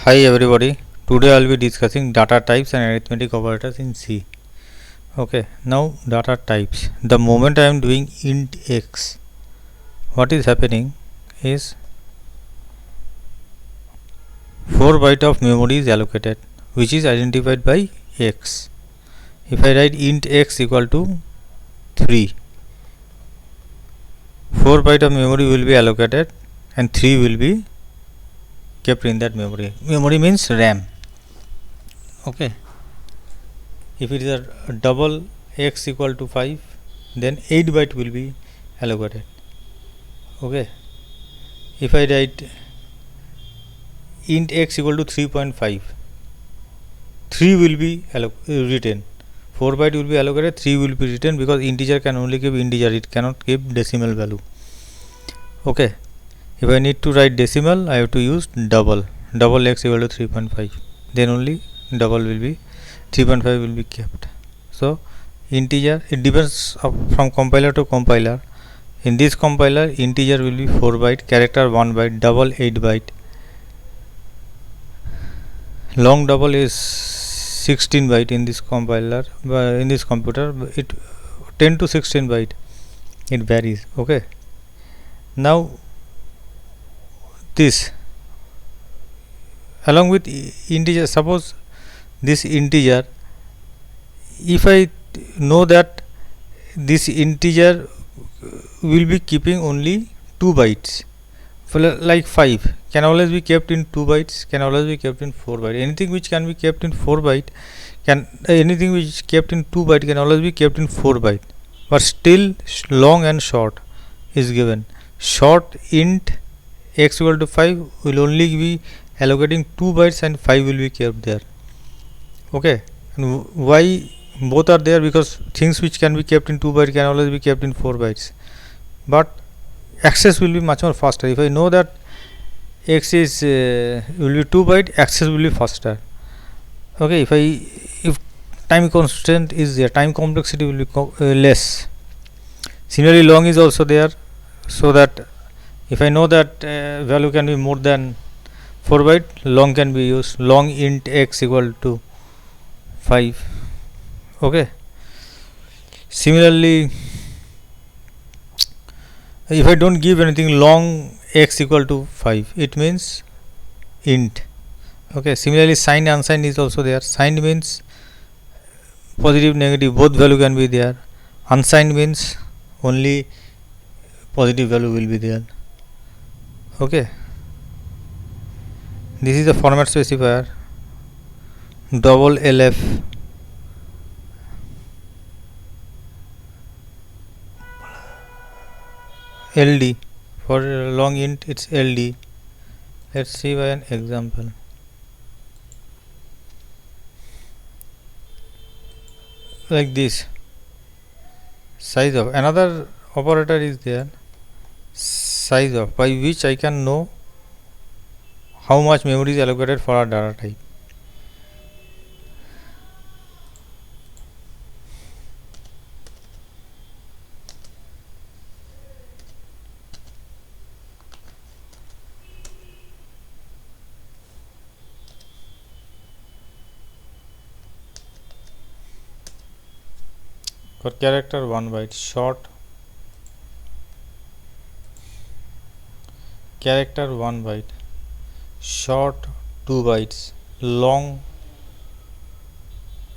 Hi everybody. Today I will be discussing data types and arithmetic operators in C. Okay, now data types. The moment I am doing int x, what is happening is 4 byte of memory is allocated, which is identified by x. If I write int x equal to 3, 4 byte of memory will be allocated and 3 will be kept in that memory. Memory means RAM. Okay. If it is a double x equal to 5, then 8 byte will be allocated. Okay. If I write int x equal to 3.5, 3 will be written. 4 byte will be allocated, 3 will be written, because integer can only give integer, it cannot give decimal value. Okay. If I need to write decimal, I have to use double x equal to 3.5, then only double will be 3.5 will be kept. So integer, it depends from compiler to compiler. In this compiler, integer will be 4 byte, character 1 byte, double 8 byte, long double is 16 byte. In this compiler, in this computer, it 10 to 16 byte, it varies. Okay. Now this along with integer, suppose this integer, if I know that this integer will be keeping only 2 bytes, like 5 can always be kept in 2 bytes, can always be kept in 4 byte. Anything which can be kept in 4 byte can, anything which is kept in 2 byte can always be kept in 4 byte, but still long and short is given. Short int x equal to 5 will only be allocating 2 bytes and 5 will be kept there. Okay. And why both are there? Because things which can be kept in 2 bytes can always be kept in 4 bytes, but access will be much more faster. If I know that x is will be 2 byte, access will be faster. Okay. If time constant is there, time complexity will be less. Similarly, long is also there, so that if I know that value can be more than 4 byte, long can be used. Long int x equal to 5. Okay. Similarly, if I don't give anything, long x equal to 5, it means int. Okay. Similarly, signed unsigned is also there. Signed means positive negative, both value can be there. Unsigned means only positive value will be there. Okay. This is the format specifier, double LF, LD. For long int, it's LD. Let's see by an example. Like this. Size of, another operator is there, size of, by which I can know how much memory is allocated for a data type. For character 1 byte, short character 1 byte, short 2 bytes, long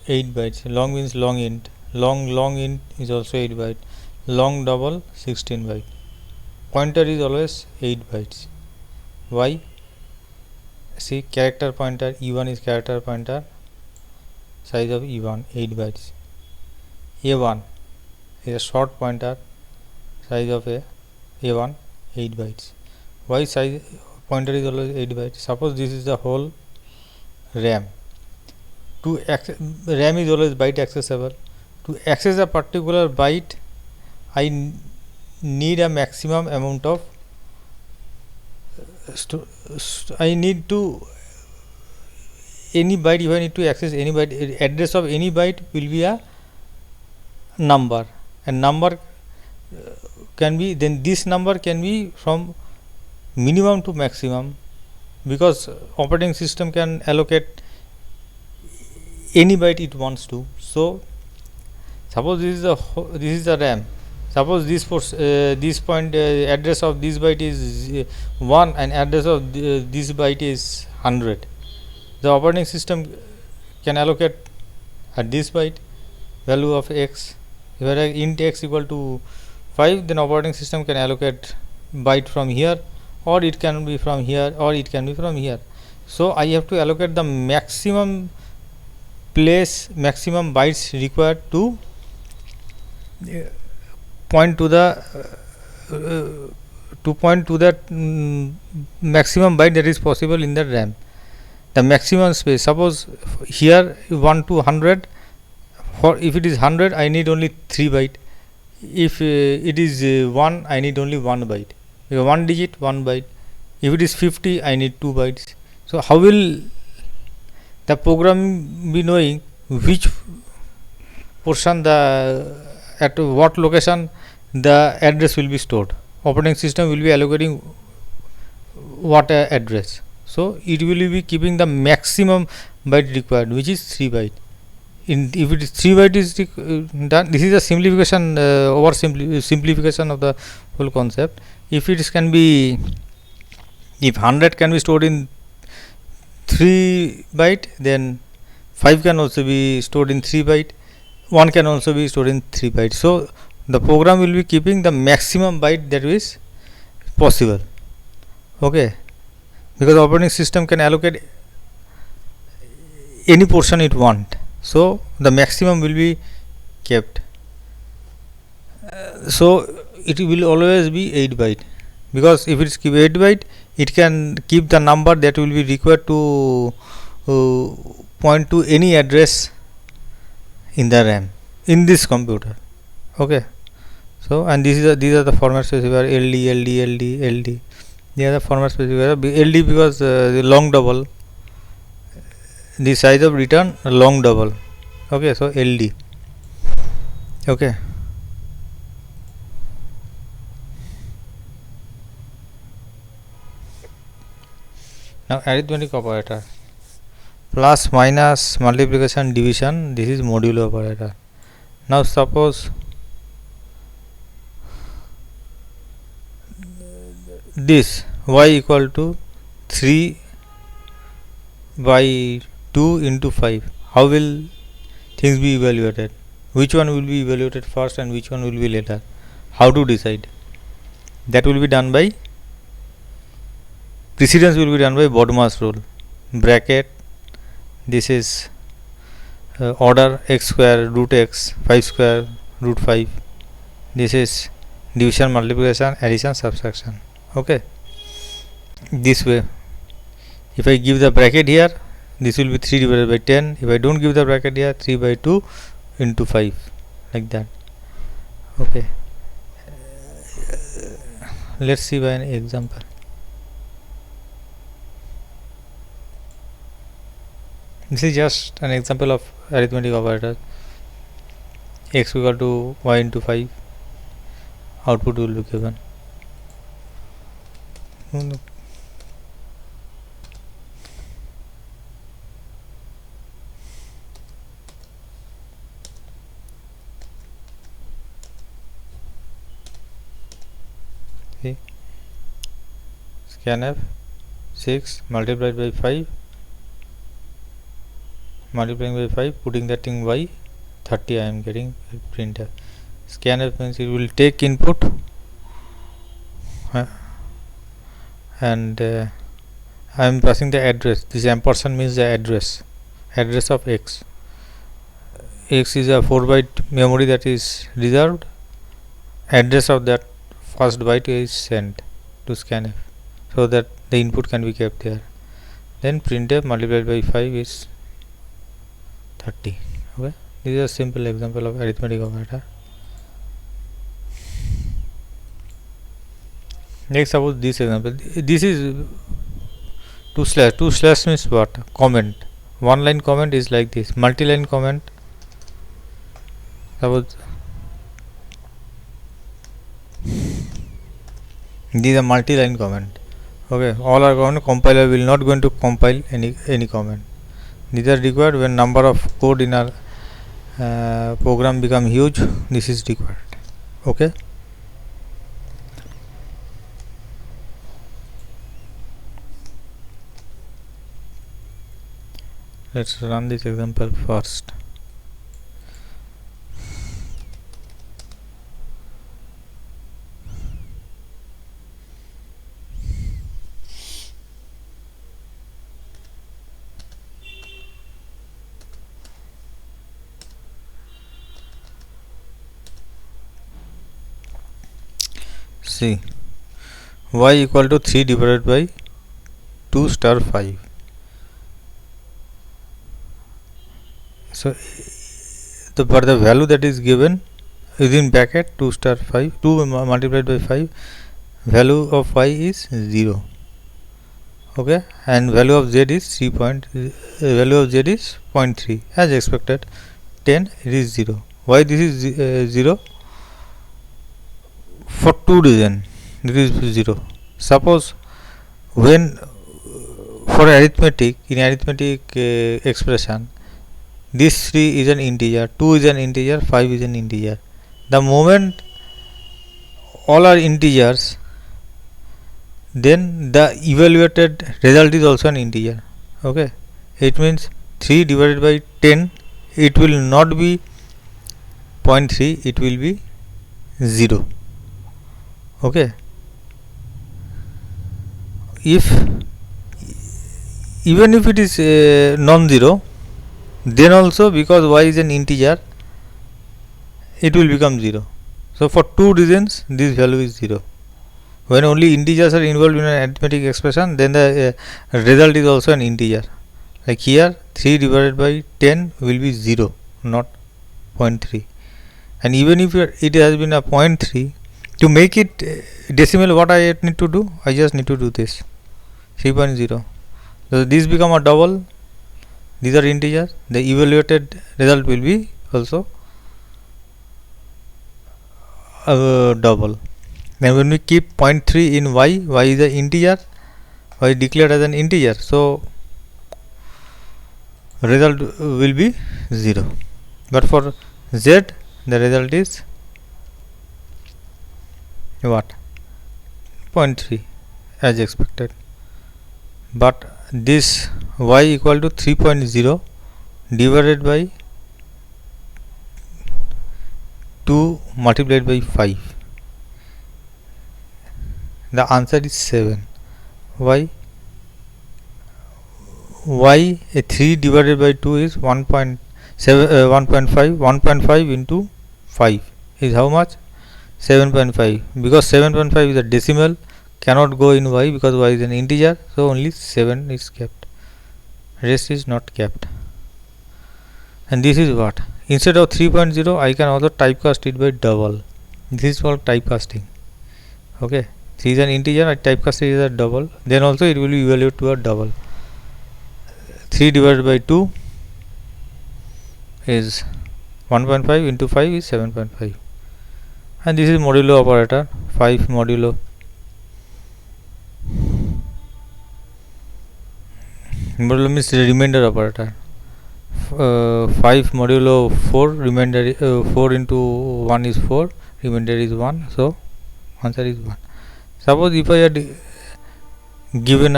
8 bytes. Long means long int, long int is also 8 byte, long double 16 byte. Pointer is always 8 bytes. Why? See, character pointer E1 is character pointer, size of E1 8 bytes. A1 is a short pointer, size of A1 8 bytes. Why size pointer is always 8 bytes? Suppose this is the whole RAM. RAM is always byte accessible. To access a particular byte, I need a maximum amount of I need to any byte. If I need to access any byte, address of any byte will be a number, and number can be, then this number can be from minimum to maximum, because operating system can allocate any byte it wants to. So suppose this is the RAM. Suppose this point address of this byte is 1 and address of this byte is 100. The operating system can allocate at this byte value of x. If I write int x equal to 5, then operating system can allocate byte from here, or it can be from here, or it can be from here. So I have to allocate the maximum bytes required to point to the that maximum byte that is possible in the RAM. The maximum space, suppose here 1 to 100, for if it is 100 I need only 3 byte. If it is 1 I need only 1 byte. If 1 digit 1 byte. If it is 50 I need 2 bytes. So how will the program be knowing which portion at what location the address will be stored? Operating system will be allocating what address. So it will be keeping the maximum byte required, which is 3 byte. If it is 3 byte is done, this is a simplification simplification of the whole concept. If it can be, if 100 can be stored in 3 byte, then 5 can also be stored in 3 byte, 1 can also be stored in 3 byte. So the program will be keeping the maximum byte that is possible. Okay, because operating system can allocate any portion it want, so the maximum will be kept. So it will always be 8 byte, because if it is keep 8 byte, it can keep the number that will be required to point to any address in the RAM in this computer. Okay, so and these are the format specifier LD. They are the format specifier LD because the long double, the size of return long double. Okay, so LD. Okay, now arithmetic operator, plus minus multiplication division, this is modulo operator. Now suppose this y equal to 3 by 2 into 5, how will things be evaluated? Which one will be evaluated first and which one will be later? How to decide? That will be done by precedence, will be done by Bodmas rule. Bracket, this is order x square root x, 5 square root 5. This is division, multiplication, addition, subtraction. Okay, this way. If I give the bracket here, this will be 3 divided by 10. If I don't give the bracket here, 3 by 2 into 5, like that. Okay, let's see by an example. This is just an example of arithmetic operator. X equal to y into 5, output will be given. See, scanf 6 multiplied by 5, multiplying by 5, putting that in y, 30 I am getting printer. Scanf means it will take input and I am passing the address. This ampersand means the address of x. X is a 4 byte memory that is reserved. Address of that first byte is sent to scanf, so that the input can be kept there. Then printf multiplied by 5 is 30. Okay, this is a simple example of arithmetic operator. Next, suppose this example. This is 2 slash. 2 slash means what? Comment. One line comment is like this. Multi-line comment. Suppose these are multi-line comment. Okay, all are going, compiler will not going to compile any comment. These are required when number of code in our program become huge. This is required. Okay, let's run this example first. See, y equal to 3 divided by 2 star 5. So for the value that is given within bracket 2 star 5, 2 multiplied by 5, value of y is 0. Okay, and value of z is 3 point, value of z is 0.3 as expected. 10, it is 0. Why this is 0? For two reasons this is 0. Suppose when for arithmetic, in arithmetic expression, this 3 is an integer, 2 is an integer, 5 is an integer. The moment all are integers, then the evaluated result is also an integer. Okay, it means 3 divided by 10, it will not be 0.3, it will be 0. Okay, if even if it is non-zero, then also because y is an integer, it will become 0. So for two reasons this value is 0. When only integers are involved in an arithmetic expression, then the result is also an integer. Like here 3 divided by 10 will be 0, not 0.3. And even if it has been a 0.3, to make it decimal, what I need to do? I just need to do this 3.0. So this become a double. These are integers. The evaluated result will be also a double. Then when we keep 0.3 in y, y is an integer, y declared as an integer, so result will be 0. But for z, the result is what? 0.3 as expected. But this y equal to 3.0 divided by 2 multiplied by 5, the answer is 7. Why? Y, a 3 divided by 2 is 1.7, 1.5. 1.5 into 5 is how much? 7.5. Because 7.5 is a decimal, cannot go in y because y is an integer, so only 7 is kept, rest is not kept. And this is what? Instead of 3.0, I can also typecast it by double. This is called typecasting. Okay, 3 is an integer, I typecast it as a double, then also it will be evaluated to a double. 3 divided by 2 is 1.5 into 5 is 7.5. And this is modulo operator, 5 modulo. Modulo means the remainder operator. 5 modulo 4, remainder 4 into 1 is 4, remainder is 1, so answer is 1. Suppose if I had given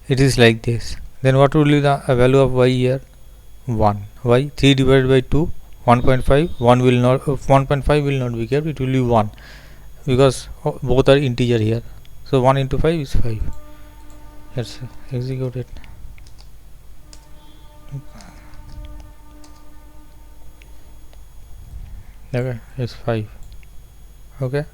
it is like this, then what will be the value of y here? 1. Why? 3 divided by 2, 1.5, 1 will not 1.5 will not be kept, it will be 1 because both are integer here. So 1 into 5 is 5. Let's execute it. Okay, it's 5. Okay,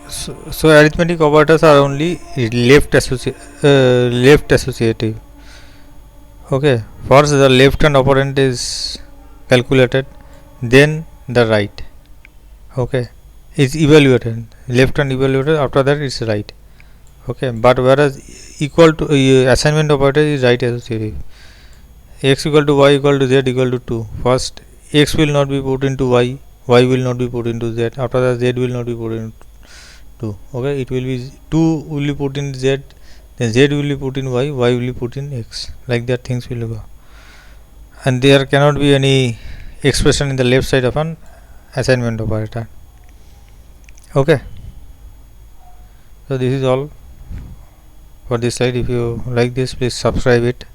so arithmetic operators are only left associative. Okay, first the left hand operand is calculated, then the right. Okay, is evaluated, left hand evaluated, after that it's right. Okay, but whereas equal to assignment operator is right associative. x equal to y equal to z equal to 2. First x will not be put into y will not be put into z, after that z will not be put into 2. Okay, it will be 2 will be put in z, then z will be put in y will be put in x, like that things will go, and there cannot be any expression in the left side of an assignment operator. Okay, so this is all for this slide. If you like this, please subscribe it.